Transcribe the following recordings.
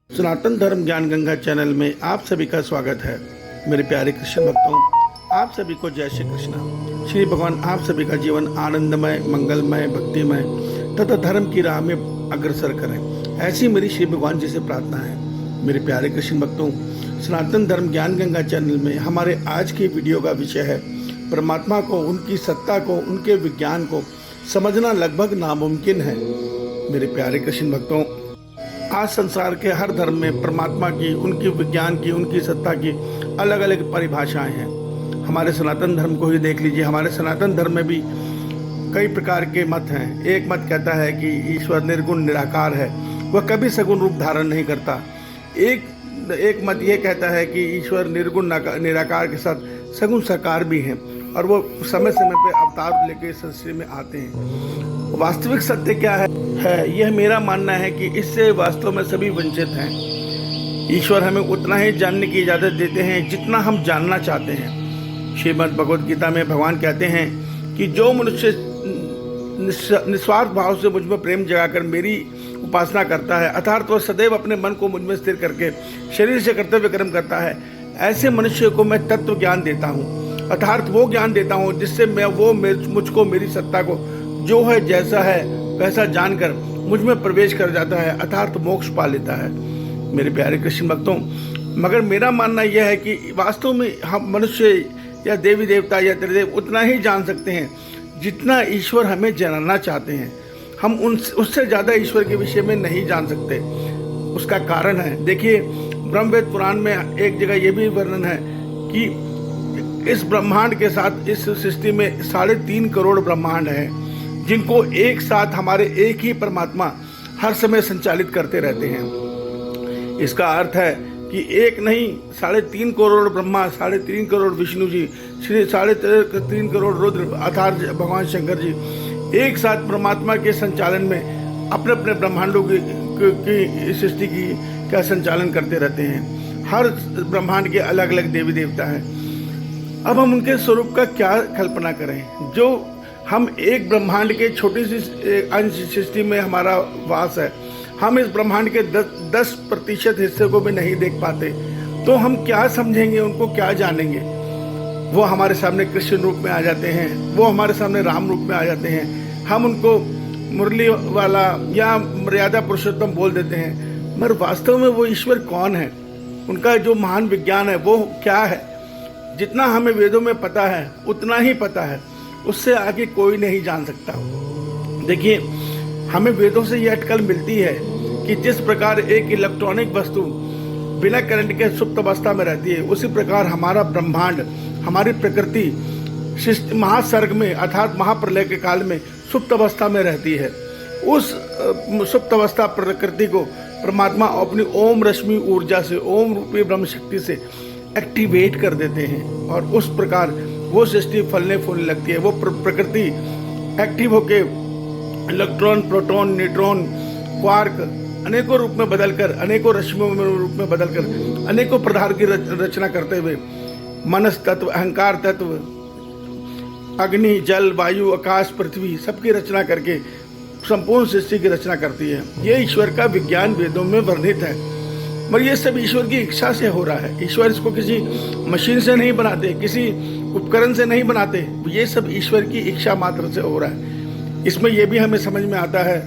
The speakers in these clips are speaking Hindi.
सनातन धर्म ज्ञान गंगा चैनल में आप सभी का स्वागत है। मेरे प्यारे कृष्ण भक्तों, आप सभी को जय श्री कृष्ण। श्री भगवान आप सभी का जीवन आनंदमय, मंगलमय, भक्तिमय तथा धर्म की राह में अग्रसर करें, ऐसी मेरी श्री भगवान जी से प्रार्थना है। मेरे प्यारे कृष्ण भक्तों, सनातन धर्म ज्ञान गंगा चैनल में हमारे आज की वीडियो का विषय है परमात्मा को, उनकी सत्ता को, उनके विज्ञान को समझना लगभग नामुमकिन है। मेरे प्यारे कृष्ण भक्तों, आज संसार के हर धर्म में परमात्मा की, उनकी विज्ञान की, उनकी सत्ता की अलग अलग परिभाषाएं हैं। हमारे सनातन धर्म को ही देख लीजिए। हमारे सनातन धर्म में भी कई प्रकार के मत हैं। एक मत कहता है कि ईश्वर निर्गुण निराकार है, वह कभी सगुण रूप धारण नहीं करता। एक मत यह कहता है कि ईश्वर निर्गुण निराकार के साथ सगुण साकार भी हैं और वो समय समय पे अवतार लेके सृष्टि में आते हैं। वास्तविक सत्य क्या है यह मेरा मानना है कि इससे वास्तव में सभी वंचित हैं। ईश्वर हमें उतना ही जानने की इजाज़त देते हैं जितना हम जानना चाहते हैं। श्रीमद् भगवद गीता में भगवान कहते हैं कि जो मनुष्य निस्वार्थ भाव से मुझ में प्रेम जगाकर मेरी उपासना करता है, अर्थात वह सदैव अपने मन को मुझ में स्थिर करके शरीर से कर्तव्य कर्म करता है, ऐसे मनुष्य को मैं तत्व ज्ञान देता हूँ, अर्थात वो ज्ञान देता हूँ जिससे मुझको मेरी सत्ता को जो है जैसा है वैसा जानकर मुझ में प्रवेश कर जाता है, अर्थात मोक्ष पा लेता है। मेरे प्यारे कृष्ण भक्तों, मगर मेरा मानना यह है कि वास्तव में हम मनुष्य या देवी देवता या त्रिदेव उतना ही जान सकते हैं जितना ईश्वर हमें जानना चाहते हैं। हम उससे ज़्यादा ईश्वर के विषय में नहीं जान सकते। उसका कारण है, देखिए ब्रह्मवेद पुराण में एक जगह ये भी वर्णन है कि इस ब्रह्मांड के साथ, इस सृष्टि में 3.5 करोड़ ब्रह्मांड हैं जिनको एक साथ हमारे एक ही परमात्मा हर समय संचालित करते रहते हैं। इसका अर्थ है कि एक नहीं, 3.5 करोड़ ब्रह्मा, 3.5 करोड़ विष्णु जी, 3.5 करोड़ रुद्र अर्थात भगवान शंकर जी एक साथ परमात्मा के संचालन में अपने अपने ब्रह्मांडों की सृष्टि का संचालन करते रहते हैं। हर ब्रह्मांड के अलग अलग देवी देवता हैं। अब हम उनके स्वरूप का क्या कल्पना करें। जो हम एक ब्रह्मांड के छोटी सी अंश सृष्टि में हमारा वास है, हम इस ब्रह्मांड के 10% हिस्से को भी नहीं देख पाते, तो हम क्या समझेंगे, उनको क्या जानेंगे। वो हमारे सामने कृष्ण रूप में आ जाते हैं, वो हमारे सामने राम रूप में आ जाते हैं, हम उनको मुरली वाला या मर्यादा पुरुषोत्तम बोल देते हैं, मगर वास्तव में वो ईश्वर कौन है, उनका जो महान विज्ञान है वो क्या है। जितना हमें वेदों में पता है उतना ही पता है, उससे आगे कोई नहीं जान सकता। देखिए, हमें वेदों से यह अटकल मिलती है कि जिस प्रकार एक इलेक्ट्रॉनिक वस्तु बिना करंट के सुप्त अवस्था में रहती है, उसी प्रकार हमारा ब्रह्मांड, हमारी प्रकृति महासर्ग में अर्थात महाप्रलय के काल में सुप्त अवस्था में रहती है। उस सुप्त अवस्था प्रकृति को परमात्मा अपनी ओम रश्मि ऊर्जा से, ओम रूपी ब्रह्म शक्ति से एक्टिवेट कर देते हैं और उस प्रकार वो सृष्टि फलने फूलने लगती है। वो प्रकृति एक्टिव होके इलेक्ट्रॉन, प्रोटॉन, न्यूट्रॉन, क्वार्क अनेकों रूप में बदलकर, अनेकों रश्मियों में रूप में बदलकर अनेकों प्रकार की रचना करते हुए मनस तत्व, अहंकार तत्व, अग्नि, जल, वायु, आकाश, पृथ्वी सबकी रचना करके संपूर्ण सृष्टि की रचना करती है। ये ईश्वर का विज्ञान वेदों में वर्णित है, मगर ये सब ईश्वर की इच्छा से हो रहा है। ईश्वर इसको किसी मशीन से नहीं बनाते, किसी उपकरण से नहीं बनाते, ये सब ईश्वर की इच्छा मात्र से हो रहा है। इसमें यह भी हमें समझ में आता है,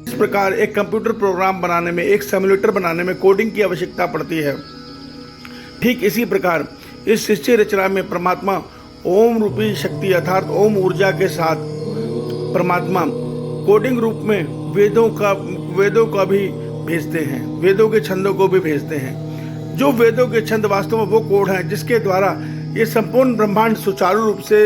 इस प्रकार एक कंप्यूटर प्रोग्राम बनाने में, एक सिम्युलेटर बनाने में कोडिंग की आवश्यकता पड़ती है। ठीक इसी प्रकार इस सृष्टि रचना में परमात्मा ओम रूपी शक्ति अर्थात ओम ऊर्जा के साथ परमात्मा कोडिंग रूप में वेदों का भी भेजते हैं, वेदों के छंदों को भी भेजते हैं। जो वेदों के छंद वास्तव में वो कोड हैं जिसके द्वारा ये संपूर्ण ब्रह्मांड सुचारू रूप से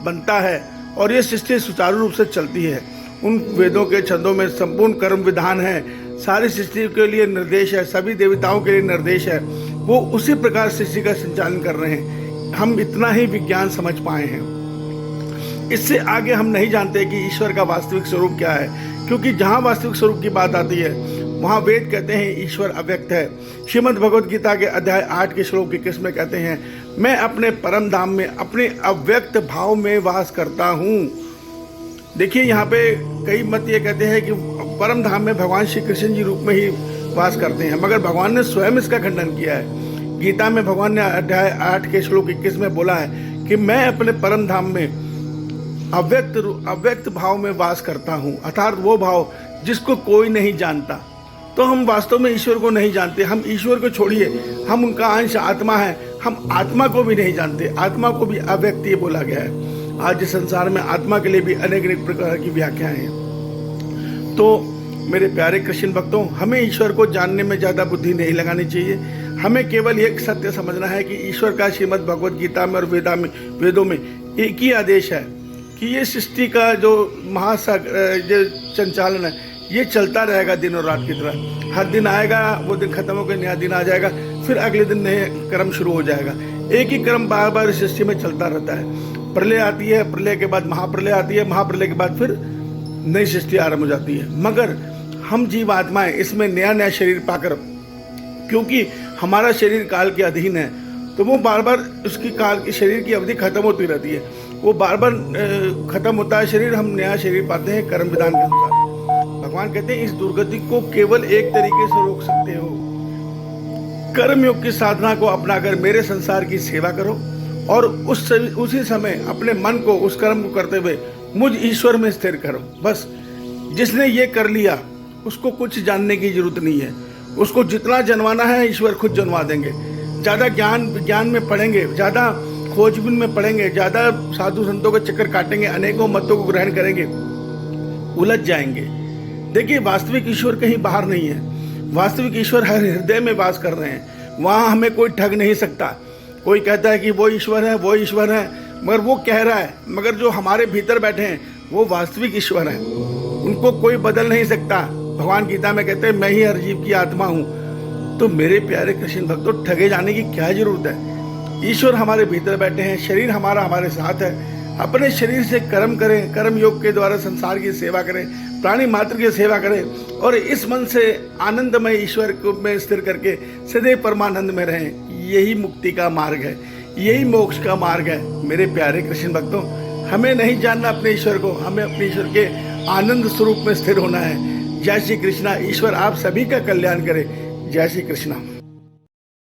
बनता है और ये सृष्टि सुचारू रूप से चलती है। उन वेदों के छंदों में संपूर्ण कर्म विधान है, सारी सृष्टि के लिए निर्देश है, सभी देवताओं के लिए निर्देश है। वो उसी प्रकार सृष्टि का संचालन कर रहे हैं। हम इतना ही विज्ञान समझ पाए हैं, इससे आगे हम नहीं जानते कि ईश्वर का वास्तविक स्वरूप क्या है, क्योंकि जहाँ वास्तविक स्वरूप की बात आती है वहाँ वेद कहते हैं ईश्वर अव्यक्त है। श्रीमद् भगवद गीता के अध्याय 8 के श्लोक 21 में कहते हैं, मैं अपने परम धाम में अपने अव्यक्त भाव में वास करता हूँ। देखिए, यहाँ पे कई मत ये कहते हैं कि परम धाम में भगवान श्री कृष्ण जी रूप में ही वास करते हैं, मगर भगवान ने स्वयं इसका खंडन किया है। गीता में भगवान ने अध्याय 8 के श्लोक 21 में बोला है कि मैं अपने परम धाम में अव्यक्त भाव में वास करता हूँ, अर्थात वो भाव जिसको कोई नहीं जानता। तो हम वास्तव में ईश्वर को नहीं जानते। हम ईश्वर को छोड़िए, हम उनका अंश आत्मा है, हम आत्मा को भी नहीं जानते। आत्मा को भी अव्यक्त बोला गया है। आज इस संसार में आत्मा के लिए भी अनेक अनेक प्रकार की व्याख्याएं हैं। तो मेरे प्यारे कृष्ण भक्तों, हमें ईश्वर को जानने में ज़्यादा बुद्धि नहीं लगानी चाहिए। हमें केवल एक सत्य समझना है कि ईश्वर का श्रीमद् भगवद गीता में और वेदों में एक ही आदेश है कि ये सृष्टि का जो महासागर जो संचालन है ये चलता रहेगा दिन और रात की तरह। हर दिन आएगा, वो दिन खत्म होकर नया दिन आ जाएगा, फिर अगले दिन नए क्रम शुरू हो जाएगा। एक ही क्रम बार बार इस सृष्टि में चलता रहता है। प्रलय आती है, प्रलय के बाद महाप्रलय आती है, महाप्रलय के बाद फिर नई सृष्टि आरंभ हो जाती है। मगर हम जीव आत्माएं इसमें नया नया शरीर पाकर, क्योंकि हमारा शरीर काल के अधीन है, तो वो बार बार उसकी काल की शरीर की अवधि खत्म होती रहती है। वो बार बार खत्म होता है शरीर, हम नया शरीर पाते हैं कर्म विधान के अनुसार। भगवान कहते हैं इस दुर्गति को केवल एक तरीके से रोक सकते हो, कर्मयोग की साधना को अपनाकर मेरे संसार की सेवा करो और उसी समय अपने मन को उस कर्म को करते हुए मुझ ईश्वर में स्थिर करो। बस जिसने ये कर लिया उसको कुछ जानने की जरूरत नहीं है। उसको जितना जनवाना है ईश्वर खुद जनवा देंगे। ज़्यादा ज्ञान में पढ़ेंगे, ज़्यादा खोजबीन में पढ़ेंगे, ज़्यादा साधु संतों के चक्कर काटेंगे, अनेकों मतों को ग्रहण करेंगे, उलझ जाएंगे। देखिए, वास्तविक ईश्वर कहीं बाहर नहीं है। वास्तविक ईश्वर हर हृदय में वास कर रहे हैं। वहाँ हमें कोई ठग नहीं सकता। कोई कहता है कि वो ईश्वर है, वो ईश्वर है, मगर वो कह रहा है, मगर जो हमारे भीतर बैठे हैं वो वास्तविक ईश्वर हैं। उनको कोई बदल नहीं सकता। भगवान गीता में कहते हैं मैं ही हर जीव की आत्मा हूँ। तो मेरे प्यारे कृष्ण भक्तों, ठगे जाने की क्या जरूरत है। ईश्वर हमारे भीतर बैठे हैं, शरीर हमारा हमारे साथ है। अपने शरीर से कर्म करें, कर्म योग के द्वारा संसार की सेवा करें, प्राणी मात्र की सेवा करें और इस मन से आनंदमय ईश्वर को में स्थिर करके सदैव परमानंद में रहें। यही मुक्ति का मार्ग है, यही मोक्ष का मार्ग है। मेरे प्यारे कृष्ण भक्तों, हमें नहीं जानना अपने ईश्वर को, हमें अपने ईश्वर के आनंद स्वरूप में स्थिर होना है। जय श्री कृष्णा। ईश्वर आप सभी का कल्याण करे। जय श्री कृष्णा।